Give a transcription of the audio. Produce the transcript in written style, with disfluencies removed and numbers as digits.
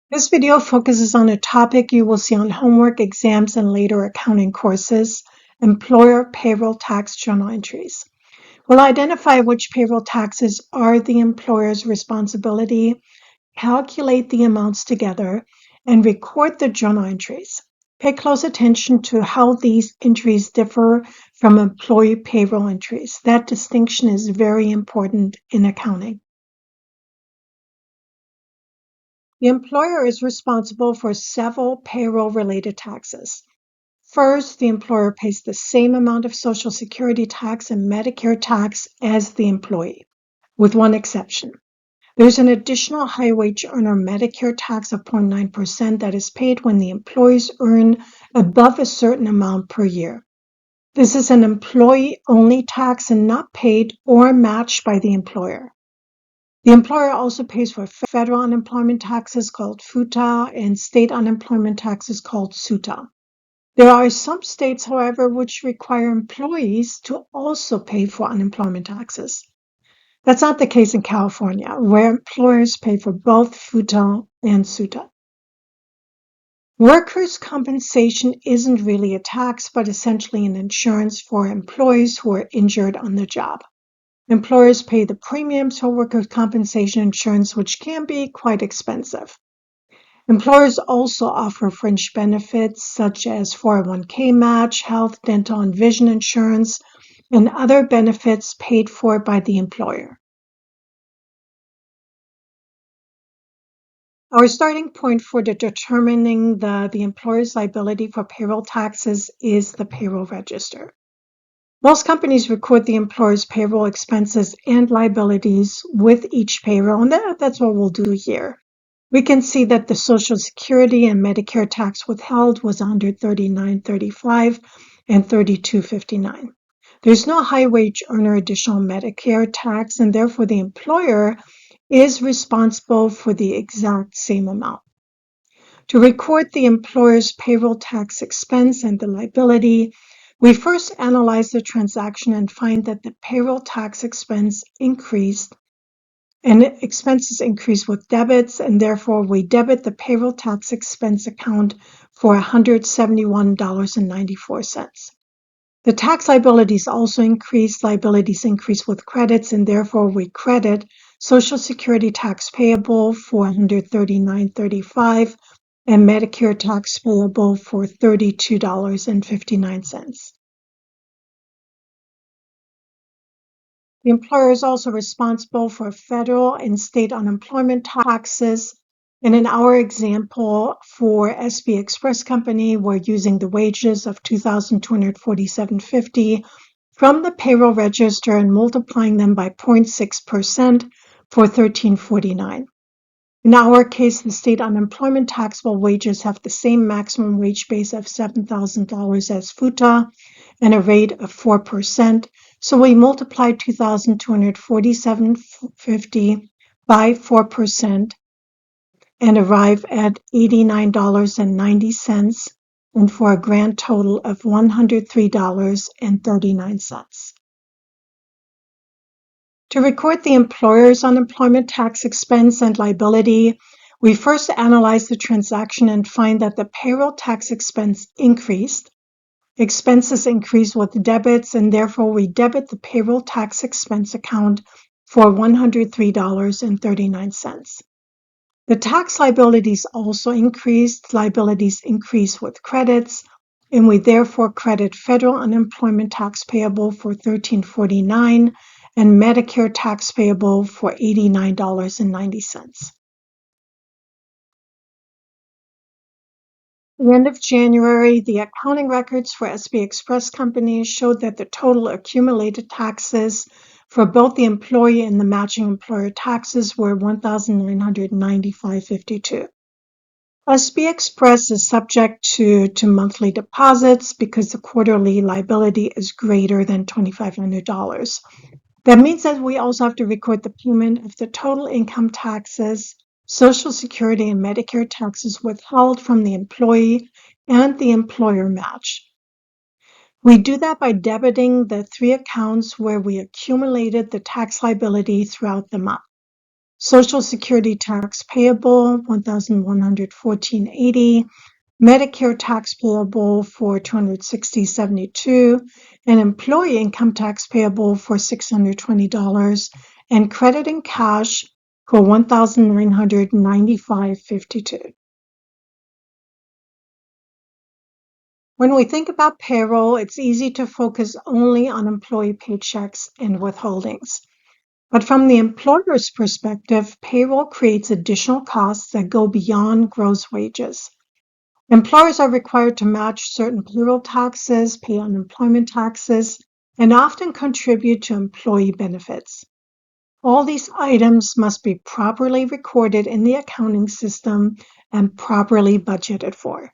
This video focuses on a topic you will see on homework, exams, and later accounting courses: employer payroll tax journal entries. We'll identify which payroll taxes are the employer's responsibility, calculate the amounts together, and record the journal entries. Pay close attention to how these entries differ from employee payroll entries. That distinction is very important in accounting. The employer is responsible for several payroll-related taxes. First, the employer pays the same amount of Social Security tax and Medicare tax as the employee, with one exception. There's an additional high-wage earner Medicare tax of 0.9% that is paid when the employees earn above a certain amount per year. This is an employee-only tax and not paid or matched by the employer. The employer also pays for federal unemployment taxes called FUTA and state unemployment taxes called SUTA. There are some states, however, which require employees to also pay for unemployment taxes. That's not the case in California, where employers pay for both FUTA and SUTA. Workers' compensation isn't really a tax, but essentially an insurance for employees who are injured on the job. Employers pay the premiums for workers' compensation insurance, which can be quite expensive. Employers also offer fringe benefits such as 401k match, health, dental, and vision insurance, and other benefits paid for by the employer. Our starting point for determining the employer's liability for payroll taxes is the payroll register. Most companies record the employer's payroll expenses and liabilities with each payroll, and that's what we'll do here. We can see that the Social Security and Medicare tax withheld was $139.35 and $32.59. There's no high-wage earner additional Medicare tax, and therefore the employer is responsible for the exact same amount. To record the employer's payroll tax expense and the liability, we first analyze the transaction and find that the payroll tax expense increased and expenses increased with debits, and therefore we debit the payroll tax expense account for $171.94. The tax liabilities also increased. Liabilities increased with credits, and therefore we credit Social Security tax payable for $139.35 and Medicare tax payable for $32.59. The employer is also responsible for federal and state unemployment taxes. And in our example for SB Express Company, we're using the wages of $2,247.50 from the payroll register and multiplying them by 0.6% for $1,349. In our case, the state unemployment taxable wages have the same maximum wage base of $7,000 as FUTA and a rate of 4%. So we multiply $2,247.50 by 4% and arrive at $89.90, and for a grand total of $103.39. To record the employer's unemployment tax expense and liability, we first analyze the transaction and find that the payroll tax expense increased. Expenses increase with debits, and therefore we debit the payroll tax expense account for $103.39. The tax liabilities also increased. Liabilities increase with credits, and we therefore credit federal unemployment tax payable for $1,349 and Medicare tax payable for $89.90. At the end of January, the accounting records for SB Express Company showed that the total accumulated taxes for both the employee and the matching employer taxes were $1,995.52. SB Express is subject to monthly deposits because the quarterly liability is greater than $2,500. That means that we also have to record the payment of the total income taxes, Social Security and Medicare taxes withheld from the employee, and the employer match. We do that by debiting the three accounts where we accumulated the tax liability throughout the month. Social Security tax payable, $1,114.80. Medicare tax payable for $260.72, and employee income tax payable for $620, and credit in cash for $1,995.52. When we think about payroll, it's easy to focus only on employee paychecks and withholdings. But from the employer's perspective, payroll creates additional costs that go beyond gross wages. Employers are required to match certain payroll taxes, pay unemployment taxes, and often contribute to employee benefits. All these items must be properly recorded in the accounting system and properly budgeted for.